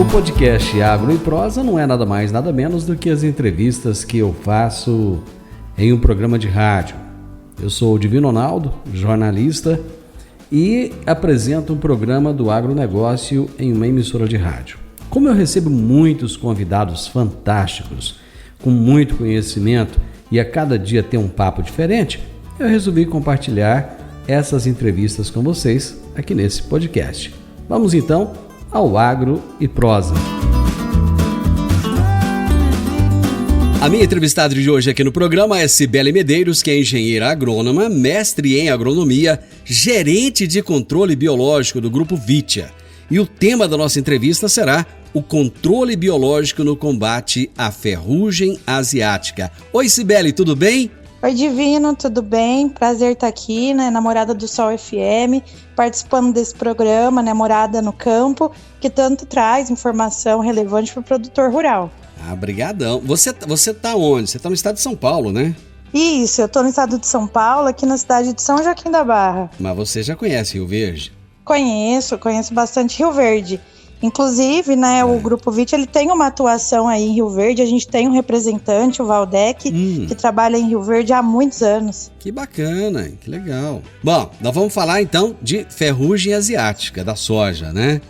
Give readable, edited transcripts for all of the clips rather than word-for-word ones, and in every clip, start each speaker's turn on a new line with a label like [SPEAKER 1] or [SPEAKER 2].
[SPEAKER 1] O podcast Agro e Prosa não é nada mais, nada menos do que as entrevistas que eu faço em um programa de rádio. Eu sou o Divino Ronaldo, jornalista, e apresento um programa do agronegócio em uma emissora de rádio. Como eu recebo muitos convidados fantásticos, com muito conhecimento, e a cada dia tem um papo diferente, eu resolvi compartilhar essas entrevistas com vocês aqui nesse podcast. Vamos então ao Agro e Prosa. A minha entrevistada de hoje aqui no programa é Cibele Medeiros, que é engenheira agrônoma, mestre em agronomia, gerente de controle biológico do Grupo Vitia. E o tema da nossa entrevista será o controle biológico no combate à ferrugem asiática. Oi, Cibele, tudo bem?
[SPEAKER 2] Oi, Divino, tudo bem? Prazer estar aqui, né? Namorada do Sol FM, participando desse programa, né? Morada no Campo, que tanto traz informação relevante para o produtor rural.
[SPEAKER 1] Ah, brigadão. Você tá onde? Você tá no estado de São Paulo, né?
[SPEAKER 2] Isso, eu tô no estado de São Paulo, aqui na cidade de São Joaquim da Barra.
[SPEAKER 1] Mas você já conhece Rio Verde?
[SPEAKER 2] Conheço bastante Rio Verde. Inclusive, né, o Grupo Vitia, ele tem uma atuação aí em Rio Verde, a gente tem um representante, o Valdec, que trabalha em Rio Verde há muitos anos.
[SPEAKER 1] Que bacana, que legal. Bom, nós vamos falar então de ferrugem asiática, da soja, né?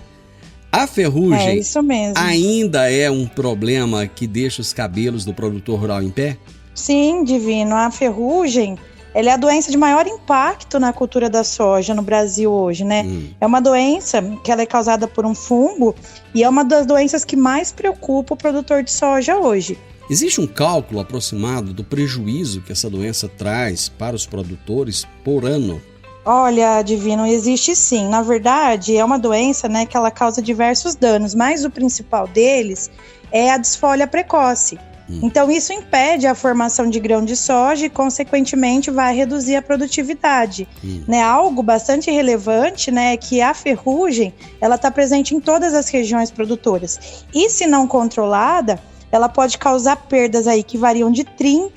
[SPEAKER 1] A ferrugem
[SPEAKER 2] isso mesmo.
[SPEAKER 1] Ainda é um problema que deixa os cabelos do produtor rural em pé?
[SPEAKER 2] Sim, Divino, a ferrugem, ela é a doença de maior impacto na cultura da soja no Brasil hoje, né? É uma doença que ela é causada por um fungo e é uma das doenças que mais preocupa o produtor de soja hoje.
[SPEAKER 1] Existe um cálculo aproximado do prejuízo que essa doença traz para os produtores por ano?
[SPEAKER 2] Olha, Divino, existe sim. Na verdade, é uma doença, né, que ela causa diversos danos, mas o principal deles é a desfolha precoce. Então, isso impede a formação de grão de soja e, consequentemente, vai reduzir a produtividade. Né? Algo bastante relevante, né, é que a ferrugem ela está presente em todas as regiões produtoras. E, se não controlada, ela pode causar perdas aí que variam de 30%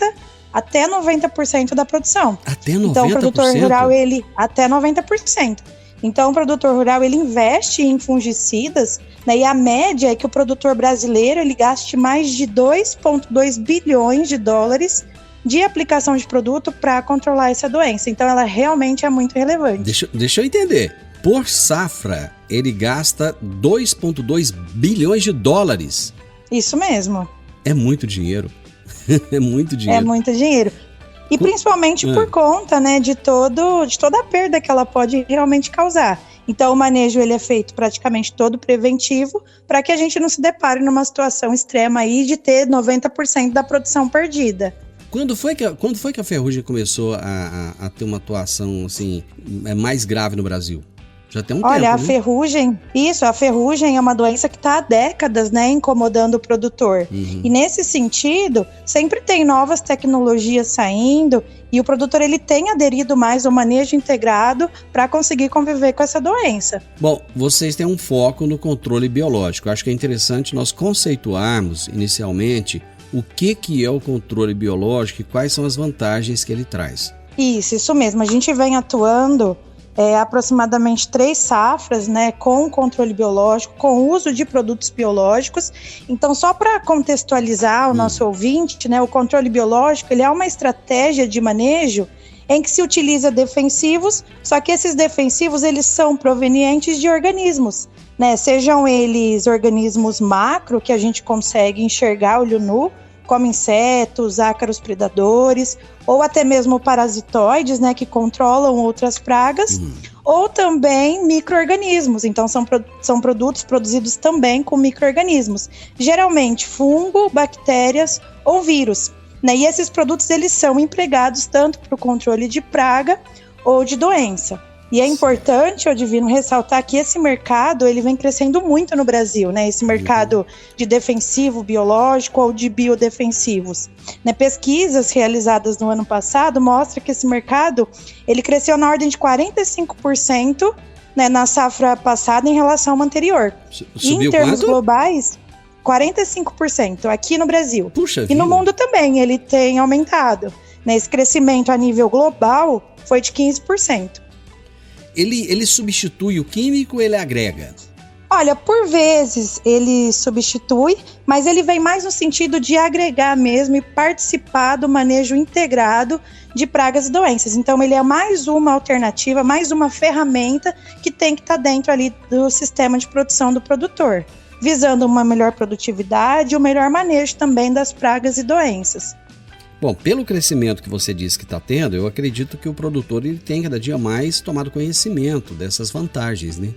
[SPEAKER 2] até 90% da produção.
[SPEAKER 1] Até 90%?
[SPEAKER 2] Então, o produtor rural, até 90%. Então, o produtor rural, ele investe em fungicidas, né, e a média é que o produtor brasileiro, ele gaste mais de 2,2 bilhões de dólares de aplicação de produto para controlar essa doença. Então, ela realmente é muito relevante.
[SPEAKER 1] Deixa eu entender. Por safra, ele gasta 2,2 bilhões de dólares.
[SPEAKER 2] Isso mesmo.
[SPEAKER 1] É muito dinheiro. É muito dinheiro.
[SPEAKER 2] É muito dinheiro. E principalmente por conta, né, de toda a perda que ela pode realmente causar. Então, o manejo ele é feito praticamente todo preventivo para que a gente não se depare numa situação extrema aí de ter 90% da produção perdida.
[SPEAKER 1] Quando foi que a ferrugem começou a ter uma atuação assim, mais grave no Brasil? Já tem um tempo,
[SPEAKER 2] Olha, a
[SPEAKER 1] né?
[SPEAKER 2] ferrugem é uma doença que está há décadas, né, incomodando o produtor. E nesse sentido, sempre tem novas tecnologias saindo e o produtor ele tem aderido mais ao manejo integrado para conseguir conviver com essa doença.
[SPEAKER 1] Bom, vocês têm um foco no controle biológico. Eu acho que é interessante nós conceituarmos inicialmente o que é o controle biológico e quais são as vantagens que ele traz.
[SPEAKER 2] Isso mesmo. A gente vem atuando aproximadamente 3 safras, né, com controle biológico, com o uso de produtos biológicos. Então, só para contextualizar o nosso ouvinte, né, o controle biológico ele é uma estratégia de manejo em que se utiliza defensivos, só que esses defensivos eles são provenientes de organismos, né, sejam eles organismos macro, que a gente consegue enxergar olho nu, como insetos, ácaros predadores, ou até mesmo parasitoides, né, que controlam outras pragas, ou também micro-organismos. Então, são produtos produzidos também com micro-organismos, geralmente fungo, bactérias ou vírus. Né? E esses produtos eles são empregados tanto para o controle de praga ou de doença. E é importante, Divino, ressaltar que esse mercado ele vem crescendo muito no Brasil, né? Esse mercado de defensivo biológico ou de biodefensivos. Né? Pesquisas realizadas no ano passado mostram que esse mercado ele cresceu na ordem de 45%, né, na safra passada em relação ao anterior.
[SPEAKER 1] Subiu
[SPEAKER 2] em termos
[SPEAKER 1] quanto?
[SPEAKER 2] globais, 45% aqui no Brasil.
[SPEAKER 1] Puxa
[SPEAKER 2] e
[SPEAKER 1] vida.
[SPEAKER 2] no mundo também ele tem aumentado. Né? Esse crescimento a nível global foi de 15%.
[SPEAKER 1] Ele substitui o químico ou ele agrega?
[SPEAKER 2] Olha, por vezes ele substitui, mas ele vem mais no sentido de agregar mesmo e participar do manejo integrado de pragas e doenças. Então ele é mais uma alternativa, mais uma ferramenta que tem que estar dentro ali do sistema de produção do produtor, visando uma melhor produtividade e o melhor manejo também das pragas e doenças.
[SPEAKER 1] Bom, pelo crescimento que você disse que está tendo, eu acredito que o produtor ele tem cada dia mais tomado conhecimento dessas vantagens, né?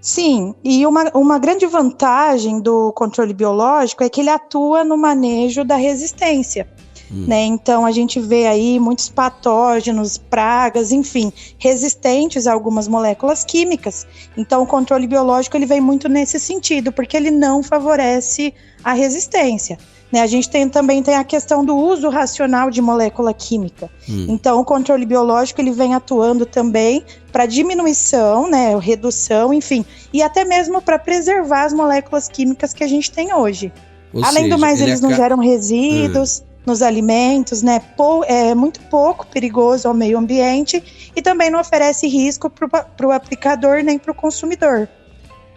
[SPEAKER 2] Sim, e uma grande vantagem do controle biológico é que ele atua no manejo da resistência, né? Então a gente vê aí muitos patógenos, pragas, enfim, resistentes a algumas moléculas químicas. Então o controle biológico ele vem muito nesse sentido, porque ele não favorece a resistência. A gente também tem a questão do uso racional de molécula química. Então, o controle biológico ele vem atuando também para diminuição, né, redução, enfim, e até mesmo para preservar as moléculas químicas que a gente tem hoje. Além do mais, eles não geram resíduos nos alimentos, né, é muito pouco perigoso ao meio ambiente e também não oferece risco para o aplicador nem para o consumidor.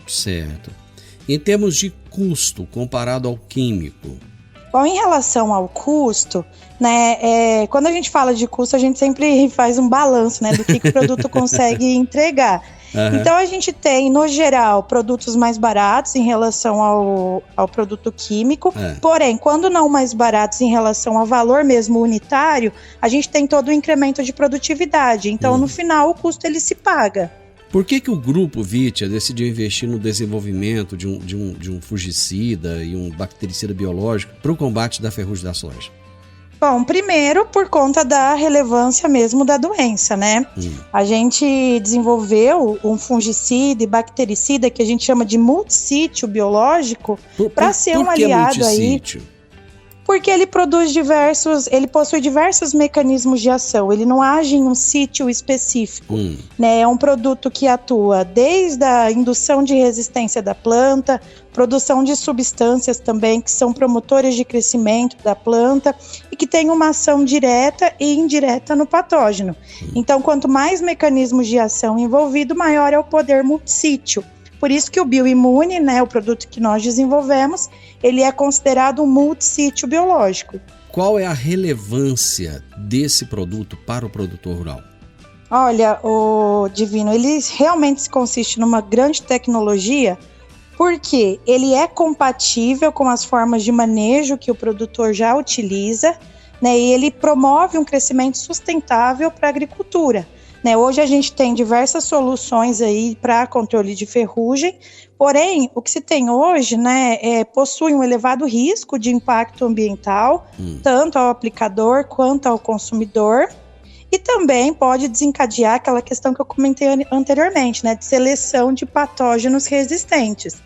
[SPEAKER 1] Certo. Em termos de custo comparado ao químico?
[SPEAKER 2] Bom, em relação ao custo, né, quando a gente fala de custo, a gente sempre faz um balanço, né, do que o produto consegue entregar. Então, a gente tem, no geral, produtos mais baratos em relação ao produto químico, porém, quando não mais baratos em relação ao valor mesmo unitário, a gente tem todo o incremento de produtividade. Então, no final, o custo ele se paga.
[SPEAKER 1] Por que o Grupo Vitia decidiu investir no desenvolvimento de um fungicida e um bactericida biológico para o combate da ferrugem da soja?
[SPEAKER 2] Bom, primeiro por conta da relevância mesmo da doença, né? A gente desenvolveu um fungicida e bactericida que a gente chama de multissítio biológico para ser um aliado aí. Porque ele possui diversos mecanismos de ação, ele não age em um sítio específico, né? É um produto que atua desde a indução de resistência da planta, produção de substâncias também que são promotores de crescimento da planta e que tem uma ação direta e indireta no patógeno. Então, quanto mais mecanismos de ação envolvido, maior é o poder multissítio. Por isso que o Bioimune, né, o produto que nós desenvolvemos, ele é considerado um multissítio biológico.
[SPEAKER 1] Qual é a relevância desse produto para o produtor rural?
[SPEAKER 2] Olha, o Divino, ele realmente consiste numa grande tecnologia, porque ele é compatível com as formas de manejo que o produtor já utiliza, né, e ele promove um crescimento sustentável para a agricultura. Hoje a gente tem diversas soluções aí para controle de ferrugem, porém, o que se tem hoje, né, possui um elevado risco de impacto ambiental, tanto ao aplicador quanto ao consumidor, e também pode desencadear aquela questão que eu comentei anteriormente, né, de seleção de patógenos resistentes.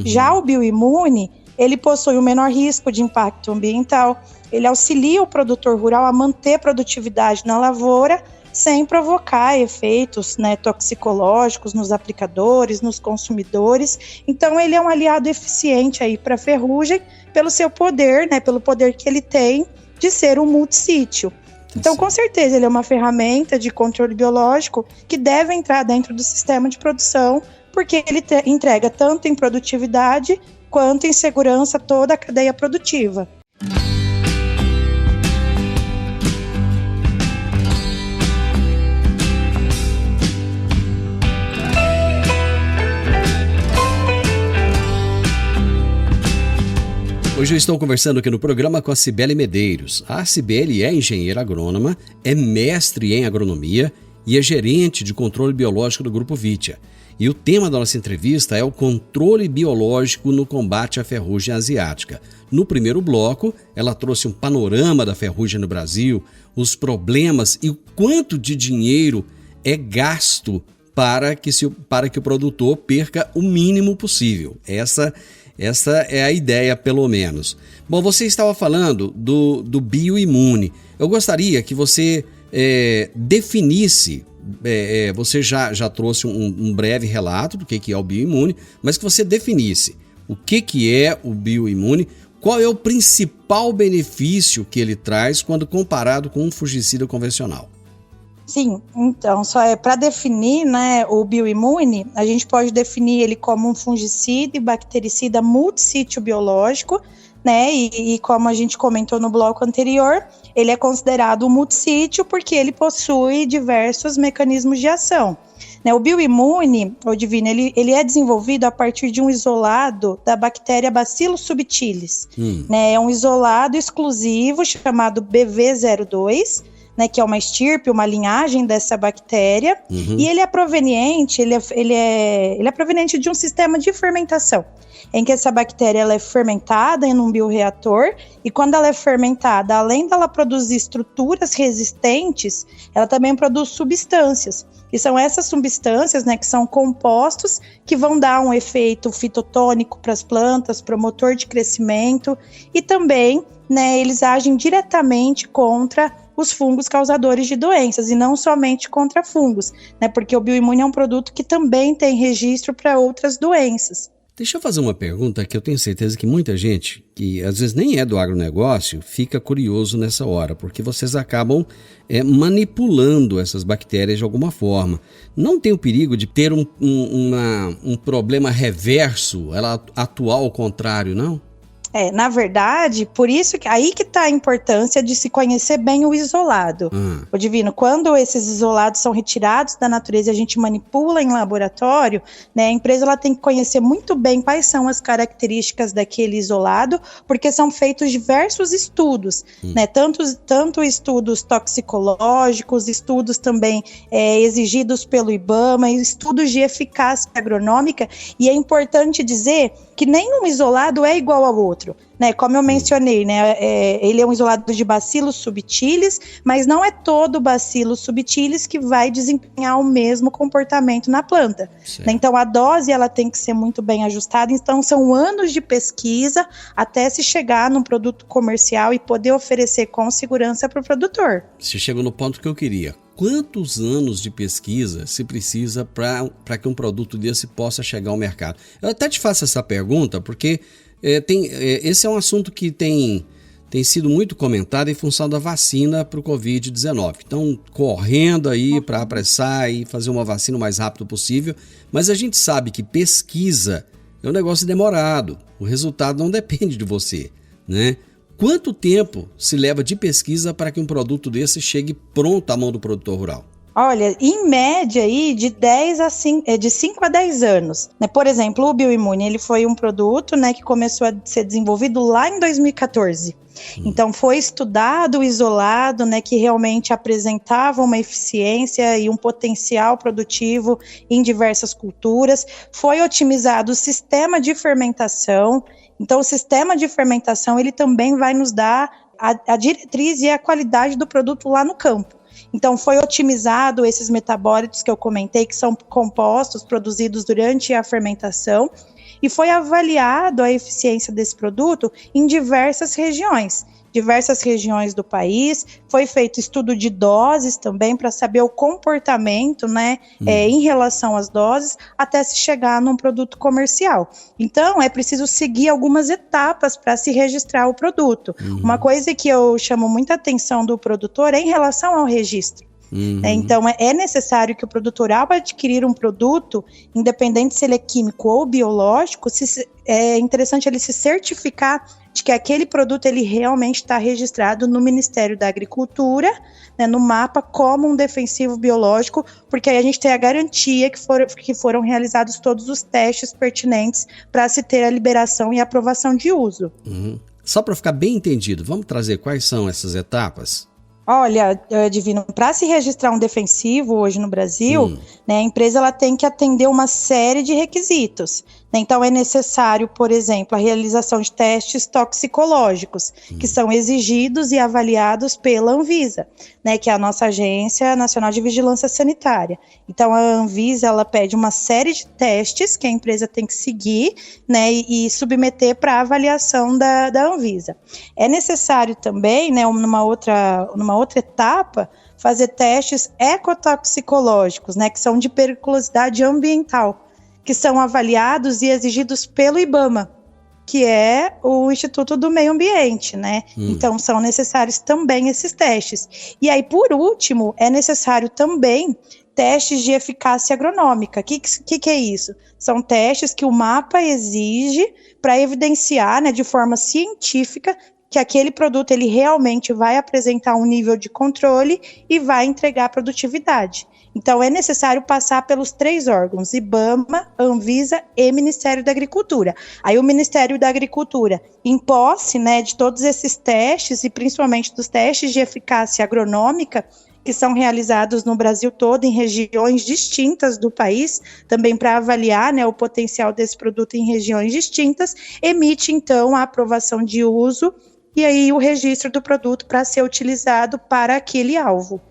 [SPEAKER 2] Já o Bioimune, ele possui um menor risco de impacto ambiental, ele auxilia o produtor rural a manter a produtividade na lavoura, sem provocar efeitos, né, toxicológicos nos aplicadores, nos consumidores. Então ele é um aliado eficiente aí para a ferrugem pelo seu poder, né, pelo poder que ele tem de ser um multissítio. Então, com certeza, ele é uma ferramenta de controle biológico que deve entrar dentro do sistema de produção, porque ele entrega tanto em produtividade quanto em segurança toda a cadeia produtiva.
[SPEAKER 1] Hoje eu estou conversando aqui no programa com a Cibele Medeiros. A Cibele é engenheira agrônoma, é mestre em agronomia e é gerente de controle biológico do Grupo Vitia. E o tema da nossa entrevista é o controle biológico no combate à ferrugem asiática. No primeiro bloco, ela trouxe um panorama da ferrugem no Brasil, os problemas e o quanto de dinheiro é gasto para que o produtor perca o mínimo possível. Essa é a ideia, pelo menos. Bom, você estava falando do Bioimune. Eu gostaria que você definisse, você já trouxe um breve relato do que é o Bioimune, mas que você definisse o que é o Bioimune, qual é o principal benefício que ele traz quando comparado com um fungicida convencional.
[SPEAKER 2] Sim, então, só para definir, né, o bioimune, a gente pode definir ele como um fungicida e bactericida multissítio biológico, né, e como a gente comentou no bloco anterior, ele é considerado um multissítio porque ele possui diversos mecanismos de ação. Né, o bioimune, o Divino, ele é desenvolvido a partir de um isolado da bactéria Bacillus subtilis. Né, é um isolado exclusivo chamado BV02, né, que é uma estirpe, uma linhagem dessa bactéria, e ele é proveniente, ele é proveniente de um sistema de fermentação, em que essa bactéria ela é fermentada em um bioreator, e quando ela é fermentada, além dela produzir estruturas resistentes, ela também produz substâncias, e são essas substâncias, né, que são compostos que vão dar um efeito fitotônico para as plantas, promotor de crescimento, e também, né, eles agem diretamente contra os fungos causadores de doenças, e não somente contra fungos, né, porque o bioimune é um produto que também tem registro para outras doenças.
[SPEAKER 1] Deixa eu fazer uma pergunta que eu tenho certeza que muita gente, que às vezes nem é do agronegócio, fica curioso nessa hora, porque vocês acabam manipulando essas bactérias de alguma forma. Não tem o perigo de ter um problema reverso, ela atuar ao contrário, não?
[SPEAKER 2] Na verdade, por isso que aí que está a importância de se conhecer bem o isolado. O Divino, quando esses isolados são retirados da natureza e a gente manipula em laboratório, né, a empresa ela tem que conhecer muito bem quais são as características daquele isolado, porque são feitos diversos estudos, né, tanto estudos toxicológicos, estudos também exigidos pelo IBAMA, estudos de eficácia agronômica, e é importante dizer que nenhum isolado é igual ao outro, né? Como eu mencionei, né? Ele é um isolado de Bacillus subtilis, mas não é todo Bacillus subtilis que vai desempenhar o mesmo comportamento na planta. Né? Então a dose ela tem que ser muito bem ajustada, então são anos de pesquisa até se chegar num produto comercial e poder oferecer com segurança para o produtor.
[SPEAKER 1] Você chegou no ponto que eu queria. Quantos anos de pesquisa se precisa para que um produto desse possa chegar ao mercado? Eu até te faço essa pergunta porque esse é um assunto que tem sido muito comentado em função da vacina para o Covid-19. Então, correndo aí para apressar e fazer uma vacina o mais rápido possível, mas a gente sabe que pesquisa é um negócio demorado, o resultado não depende de você, né? Quanto tempo se leva de pesquisa para que um produto desse chegue pronto à mão do produtor rural?
[SPEAKER 2] Olha, em média aí de 5 a 10 anos. Né? Por exemplo, o bioimune, ele foi um produto, né, que começou a ser desenvolvido lá em 2014. Então foi estudado, isolado, né, que realmente apresentava uma eficiência e um potencial produtivo em diversas culturas. Foi otimizado o sistema de fermentação. Então o sistema de fermentação ele também vai nos dar a diretriz e a qualidade do produto lá no campo. Então foi otimizado esses metabólitos que eu comentei, que são compostos produzidos durante a fermentação, e foi avaliado a eficiência desse produto em diversas regiões do país. Foi feito estudo de doses também para saber o comportamento, né, em relação às doses, até se chegar num produto comercial. Então, é preciso seguir algumas etapas para se registrar o produto. Uma coisa que eu chamo muita atenção do produtor é em relação ao registro. Então, é necessário que o produtor, ao adquirir um produto, independente se ele é químico ou biológico, é interessante ele se certificar de que aquele produto ele realmente está registrado no Ministério da Agricultura, né, no mapa, como um defensivo biológico, porque aí a gente tem a garantia que foram realizados todos os testes pertinentes para se ter a liberação e aprovação de uso.
[SPEAKER 1] Só para ficar bem entendido, vamos trazer quais são essas etapas?
[SPEAKER 2] Olha, Divino, para se registrar um defensivo hoje no Brasil, né, a empresa ela tem que atender uma série de requisitos. Né? Então é necessário, por exemplo, a realização de testes toxicológicos, que são exigidos e avaliados pela Anvisa, né, que é a nossa Agência Nacional de Vigilância Sanitária. Então a Anvisa ela pede uma série de testes que a empresa tem que seguir, né, e submeter para avaliação da Anvisa. É necessário também, né, numa outra etapa, fazer testes ecotoxicológicos, né, que são de periculosidade ambiental, que são avaliados e exigidos pelo IBAMA. que é o Instituto do Meio Ambiente, né? Então, são necessários também esses testes. E aí, por último, é necessário também testes de eficácia agronômica. O que é isso? São testes que o MAPA exige para evidenciar, né, de forma científica, que aquele produto ele realmente vai apresentar um nível de controle e vai entregar produtividade. Então, é necessário passar pelos 3 órgãos, IBAMA, Anvisa e Ministério da Agricultura. Aí o Ministério da Agricultura, em posse, né, de todos esses testes, e principalmente dos testes de eficácia agronômica, que são realizados no Brasil todo, em regiões distintas do país, também para avaliar, né, o potencial desse produto em regiões distintas, emite, então, a aprovação de uso e aí o registro do produto para ser utilizado para aquele alvo.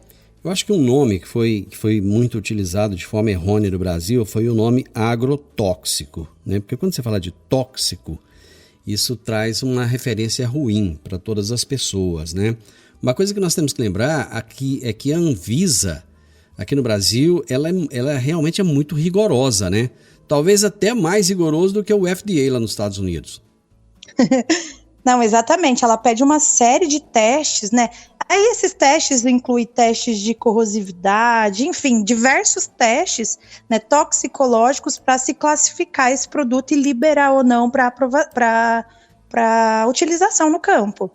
[SPEAKER 1] Eu acho que um nome que foi muito utilizado de forma errônea no Brasil foi o nome agrotóxico, né? Porque quando você fala de tóxico, isso traz uma referência ruim para todas as pessoas, né? Uma coisa que nós temos que lembrar aqui é que a Anvisa, aqui no Brasil, ela realmente é muito rigorosa, né? Talvez até mais rigoroso do que o FDA lá nos Estados Unidos.
[SPEAKER 2] Não, exatamente, ela pede uma série de testes, né? Aí esses testes incluem testes de corrosividade, enfim, diversos testes, né, toxicológicos para se classificar esse produto e liberar ou não para utilização no campo.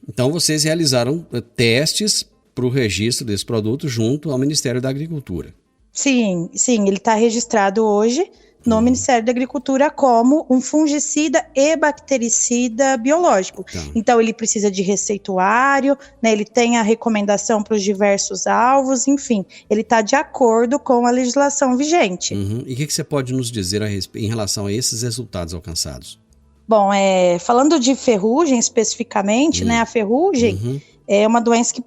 [SPEAKER 1] Então vocês realizaram testes para o registro desse produto junto ao Ministério da Agricultura.
[SPEAKER 2] Sim, ele está registrado hoje no Ministério da Agricultura como um fungicida e bactericida biológico. Então, ele precisa de receituário, né, ele tem a recomendação para os diversos alvos, enfim, ele está de acordo com a legislação vigente.
[SPEAKER 1] E o que você pode nos dizer em relação a esses resultados alcançados?
[SPEAKER 2] Bom, falando de ferrugem especificamente, né, a ferrugem é uma doença que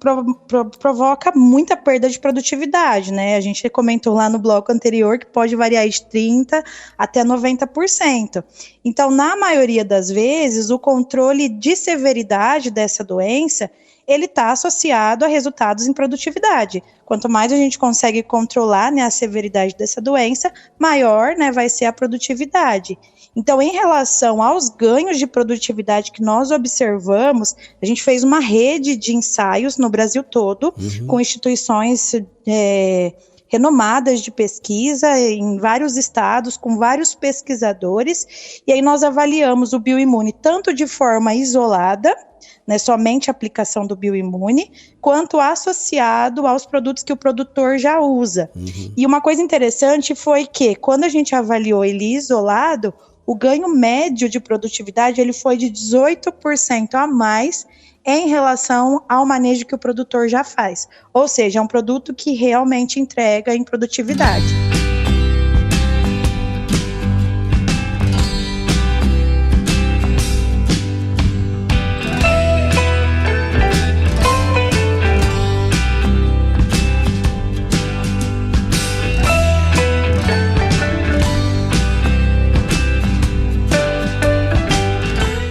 [SPEAKER 2] provoca muita perda de produtividade, né? A gente comentou lá no bloco anterior que pode variar de 30% até 90%. Então, na maioria das vezes, o controle de severidade dessa doença, ele está associado a resultados em produtividade. Quanto mais a gente consegue controlar, né, a severidade dessa doença, maior, né, vai ser a produtividade. Então, em relação aos ganhos de produtividade que nós observamos, a gente fez uma rede de ensaios no Brasil todo, com instituições renomadas de pesquisa em vários estados, com vários pesquisadores, e aí nós avaliamos o bioimune tanto de forma isolada, né, somente a aplicação do bioimune, quanto associado aos produtos que o produtor já usa. E uma coisa interessante foi que, quando a gente avaliou ele isolado, o ganho médio de produtividade ele foi de 18% a mais em relação ao manejo que o produtor já faz. Ou seja, é um produto que realmente entrega em produtividade.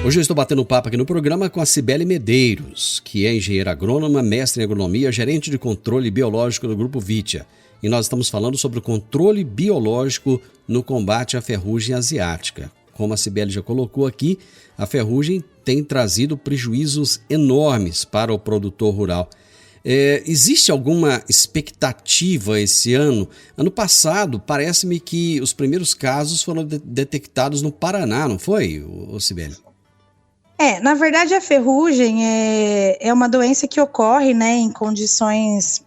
[SPEAKER 1] Hoje eu estou batendo papo aqui no programa com a Cibele Medeiros, que é engenheira agrônoma, mestre em agronomia, gerente de controle biológico do Grupo Vitia. E nós estamos falando sobre o controle biológico no combate à ferrugem asiática. Como a Cibele já colocou aqui, a ferrugem tem trazido prejuízos enormes para o produtor rural. Existe alguma expectativa esse ano? Ano passado, parece-me que os primeiros casos foram detectados no Paraná, não foi, Cibele?
[SPEAKER 2] Na verdade, a ferrugem é uma doença que ocorre, né, em condições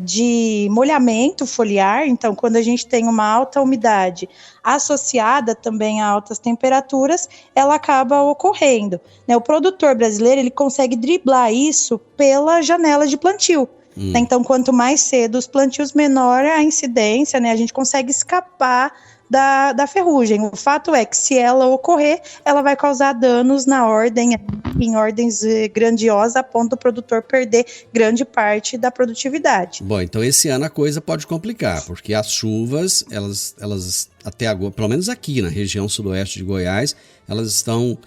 [SPEAKER 2] de molhamento foliar. Então, quando a gente tem uma alta umidade associada também a altas temperaturas, ela acaba ocorrendo, né? O produtor brasileiro ele consegue driblar isso pela janela de plantio. Né? Então, quanto mais cedo os plantios, menor a incidência, né? A gente consegue escapar da ferrugem. O fato é que se ela ocorrer, ela vai causar danos em ordens grandiosas, a ponto do produtor perder grande parte da produtividade.
[SPEAKER 1] Bom, então esse ano a coisa pode complicar, porque as chuvas, elas até agora, pelo menos aqui na região sudoeste de Goiás, elas estão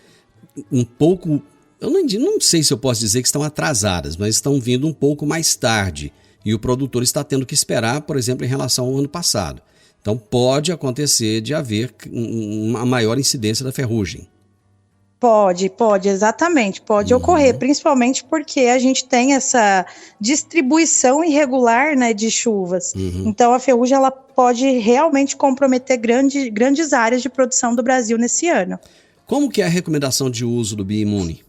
[SPEAKER 1] um pouco, eu não sei se eu posso dizer que estão atrasadas, mas estão vindo um pouco mais tarde, e o produtor está tendo que esperar, por exemplo, em relação ao ano passado. Então pode acontecer de haver uma maior incidência da ferrugem.
[SPEAKER 2] Pode, exatamente, pode ocorrer, principalmente porque a gente tem essa distribuição irregular, né, de chuvas. Então a ferrugem ela pode realmente comprometer grandes áreas de produção do Brasil nesse ano.
[SPEAKER 1] Como que é a recomendação de uso do Bioimune?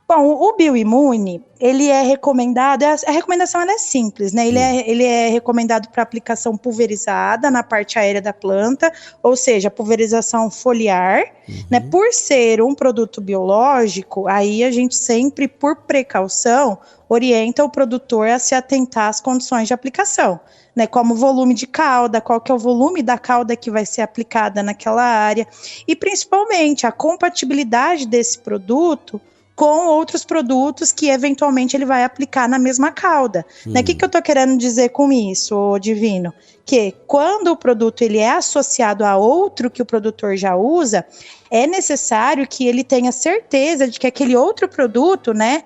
[SPEAKER 2] Bom, o Bioimune, ele é recomendado, a recomendação ela é simples, né? Ele é recomendado para aplicação pulverizada na parte aérea da planta, ou seja, pulverização foliar, né? Por ser um produto biológico, aí a gente sempre, por precaução, orienta o produtor a se atentar às condições de aplicação, né? Como volume de cauda, qual que é o volume da cauda que vai ser aplicada naquela área, e principalmente a compatibilidade desse produto com outros produtos que eventualmente ele vai aplicar na mesma cauda. Né? O que eu estou querendo dizer com isso, Divino? Que quando o produto ele é associado a outro que o produtor já usa, é necessário que ele tenha certeza de que aquele outro produto, né,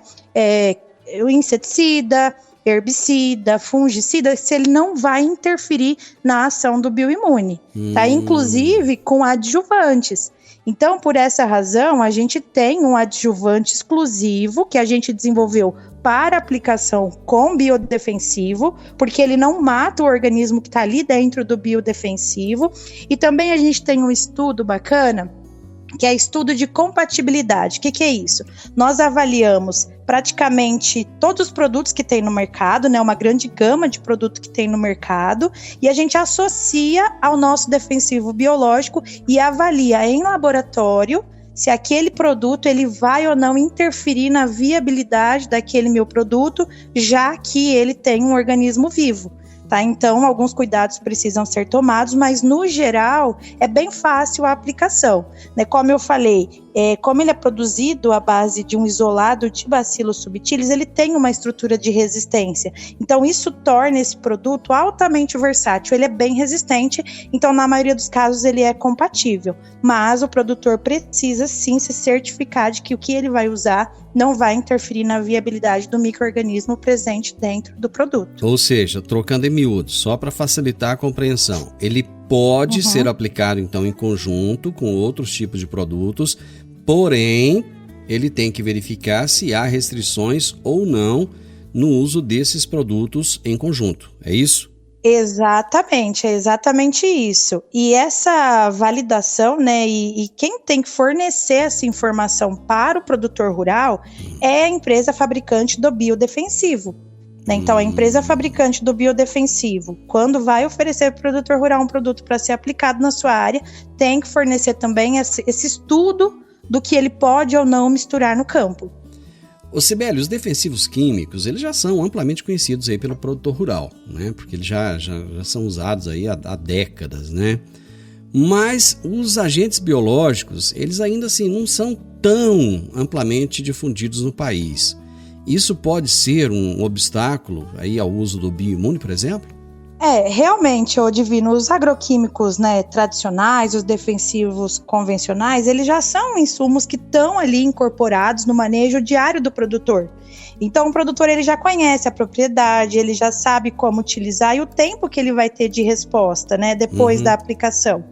[SPEAKER 2] o inseticida, herbicida, fungicida, se ele não vai interferir na ação do Bioimune, tá? Inclusive com adjuvantes. Então, por essa razão, a gente tem um adjuvante exclusivo que a gente desenvolveu para aplicação com biodefensivo, porque ele não mata o organismo que está ali dentro do biodefensivo. E também a gente tem um estudo bacana, que é estudo de compatibilidade. O que é isso? Nós avaliamos praticamente todos os produtos que tem no mercado, né, uma grande gama de produtos que tem no mercado, e a gente associa ao nosso defensivo biológico e avalia em laboratório se aquele produto ele vai ou não interferir na viabilidade daquele meu produto, já que ele tem um organismo vivo. Tá? Então, alguns cuidados precisam ser tomados, mas no geral é bem fácil a aplicação. Né? Como eu falei, como ele é produzido à base de um isolado de Bacillus subtilis, ele tem uma estrutura de resistência. Então, isso torna esse produto altamente versátil. Ele é bem resistente, então na maioria dos casos ele é compatível. Mas o produtor precisa sim se certificar de que o que ele vai usar não vai interferir na viabilidade do micro-organismo presente dentro do produto.
[SPEAKER 1] Ou seja, trocando em miúdos, só para facilitar a compreensão, ele pode ser aplicado então em conjunto com outros tipos de produtos, porém ele tem que verificar se há restrições ou não no uso desses produtos em conjunto, é isso?
[SPEAKER 2] Exatamente, é exatamente isso. E essa validação, né, e quem tem que fornecer essa informação para o produtor rural é a empresa fabricante do biodefensivo. Né? Então, a empresa fabricante do biodefensivo, quando vai oferecer para o produtor rural um produto para ser aplicado na sua área, tem que fornecer também esse estudo do que ele pode ou não misturar no campo.
[SPEAKER 1] Ô Cibele, os defensivos químicos, eles já são amplamente conhecidos aí pelo produtor rural, né? Porque eles já são usados aí há décadas, né? Mas os agentes biológicos, eles ainda assim não são tão amplamente difundidos no país. Isso pode ser um obstáculo aí ao uso do Bioimune, por exemplo?
[SPEAKER 2] Realmente, Divino, os agroquímicos, né, tradicionais, os defensivos convencionais, eles já são insumos que estão ali incorporados no manejo diário do produtor. Então, o produtor ele já conhece a propriedade, ele já sabe como utilizar e o tempo que ele vai ter de resposta, né, depois da aplicação.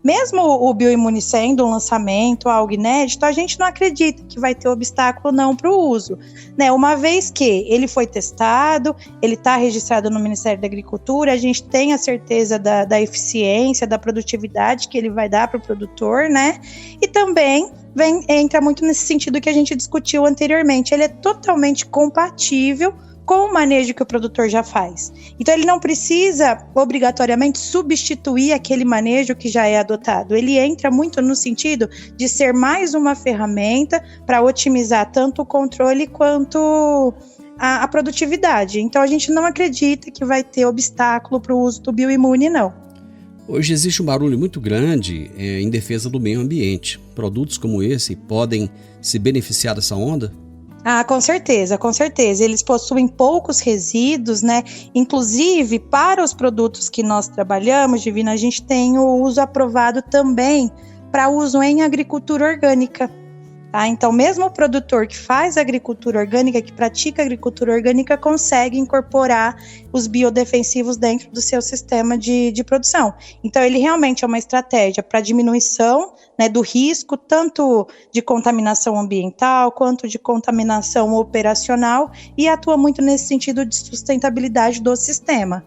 [SPEAKER 2] Mesmo o Bioimune sendo um lançamento, algo inédito, a gente não acredita que vai ter obstáculo não para o uso. Né? Uma vez que ele foi testado, ele está registrado no Ministério da Agricultura, a gente tem a certeza da eficiência, da produtividade que ele vai dar para o produtor, né? E também entra muito nesse sentido que a gente discutiu anteriormente, ele é totalmente compatível com o manejo que o produtor já faz. Então, ele não precisa, obrigatoriamente, substituir aquele manejo que já é adotado. Ele entra muito no sentido de ser mais uma ferramenta para otimizar tanto o controle quanto a produtividade. Então, a gente não acredita que vai ter obstáculo para o uso do Bioimune, não.
[SPEAKER 1] Hoje existe um barulho muito grande em defesa do meio ambiente. Produtos como esse podem se beneficiar dessa onda?
[SPEAKER 2] Com certeza, com certeza. Eles possuem poucos resíduos, né? Inclusive, para os produtos que nós trabalhamos, Divina, a gente tem o uso aprovado também para uso em agricultura orgânica. Tá? Então, mesmo o produtor que faz agricultura orgânica, que pratica agricultura orgânica, consegue incorporar os biodefensivos dentro do seu sistema de produção. Então, ele realmente é uma estratégia para diminuição, né, do risco, tanto de contaminação ambiental, quanto de contaminação operacional, e atua muito nesse sentido de sustentabilidade do sistema.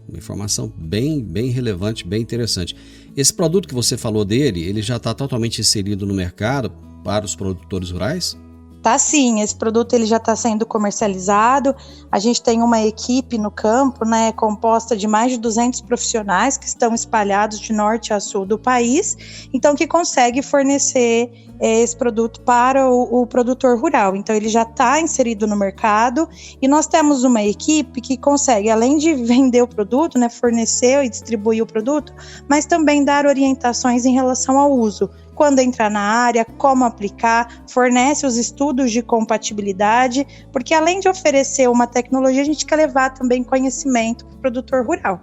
[SPEAKER 1] Uma informação bem relevante, bem interessante. Esse produto que você falou dele, ele já está totalmente inserido no mercado para os produtores rurais?
[SPEAKER 2] Tá sim, esse produto ele já está sendo comercializado. A gente tem uma equipe no campo, né, composta de mais de 200 profissionais que estão espalhados de norte a sul do país, então que consegue fornecer esse produto para o produtor rural. Então ele já está inserido no mercado e nós temos uma equipe que consegue, além de vender o produto, né, fornecer e distribuir o produto, mas também dar orientações em relação ao uso. Quando entrar na área, como aplicar, fornece os estudos de compatibilidade, porque além de oferecer uma tecnologia, a gente quer levar também conhecimento para o produtor rural.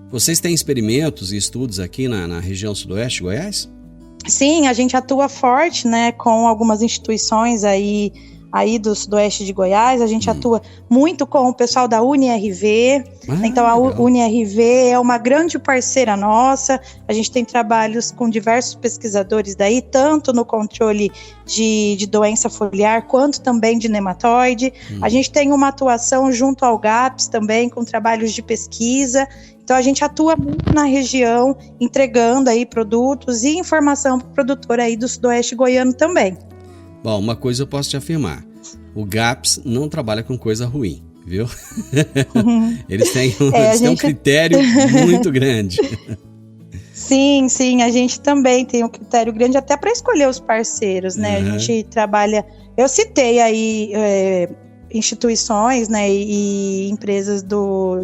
[SPEAKER 1] Vocês têm experimentos e estudos aqui na região sudoeste de Goiás?
[SPEAKER 2] Sim, a gente atua forte, né, com algumas instituições aí do sudoeste de Goiás. A gente atua muito com o pessoal da UniRV. Então a UniRV é uma grande parceira nossa. A gente tem trabalhos com diversos pesquisadores daí, tanto no controle de doença foliar, quanto também de nematóide. A gente tem uma atuação junto ao GAPS também, com trabalhos de pesquisa. Então a gente atua muito na região, entregando aí produtos e informação para o produtor aí do sudoeste goiano também.
[SPEAKER 1] Bom, uma coisa eu posso te afirmar, o GAPS não trabalha com coisa ruim, viu? Eles têm um critério muito grande.
[SPEAKER 2] Sim, a gente também tem um critério grande até para escolher os parceiros, né? A gente trabalha, eu citei aí instituições, né, e empresas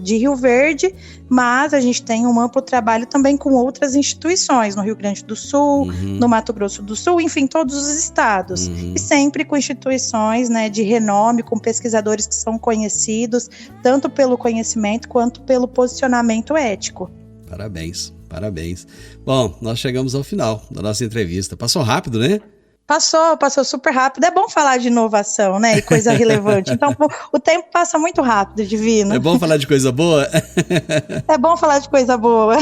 [SPEAKER 2] de Rio Verde, mas a gente tem um amplo trabalho também com outras instituições, no Rio Grande do Sul, no Mato Grosso do Sul, enfim, todos os estados, e sempre com instituições, né, de renome, com pesquisadores que são conhecidos, tanto pelo conhecimento quanto pelo posicionamento ético.
[SPEAKER 1] Parabéns. Bom, nós chegamos ao final da nossa entrevista. Passou rápido, né?
[SPEAKER 2] Passou super rápido. É bom falar de inovação, né? E coisa relevante. Então, o tempo passa muito rápido, Divino.
[SPEAKER 1] É bom falar de coisa boa?
[SPEAKER 2] É bom falar de coisa boa.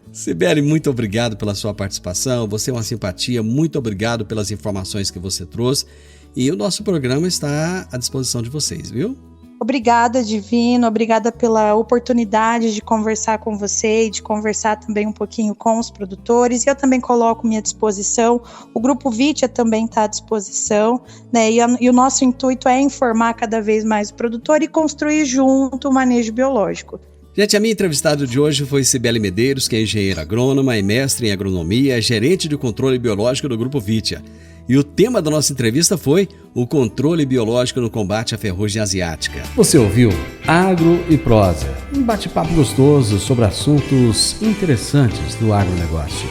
[SPEAKER 1] Sibeli, muito obrigado pela sua participação. Você é uma simpatia. Muito obrigado pelas informações que você trouxe. E o nosso programa está à disposição de vocês, viu?
[SPEAKER 2] Obrigada, Divino, obrigada pela oportunidade de conversar com você e de conversar também um pouquinho com os produtores. E eu também coloco minha disposição, o Grupo Vitia também está à disposição, né? E o nosso intuito é informar cada vez mais o produtor e construir junto o manejo biológico.
[SPEAKER 1] Gente, a minha entrevistada de hoje foi Sibeli Medeiros, que é engenheira agrônoma e mestre em agronomia, é gerente de controle biológico do Grupo Vitia. E o tema da nossa entrevista foi o controle biológico no combate à ferrugem asiática. Você ouviu Agro e Prosa, um bate-papo gostoso sobre assuntos interessantes do agronegócio.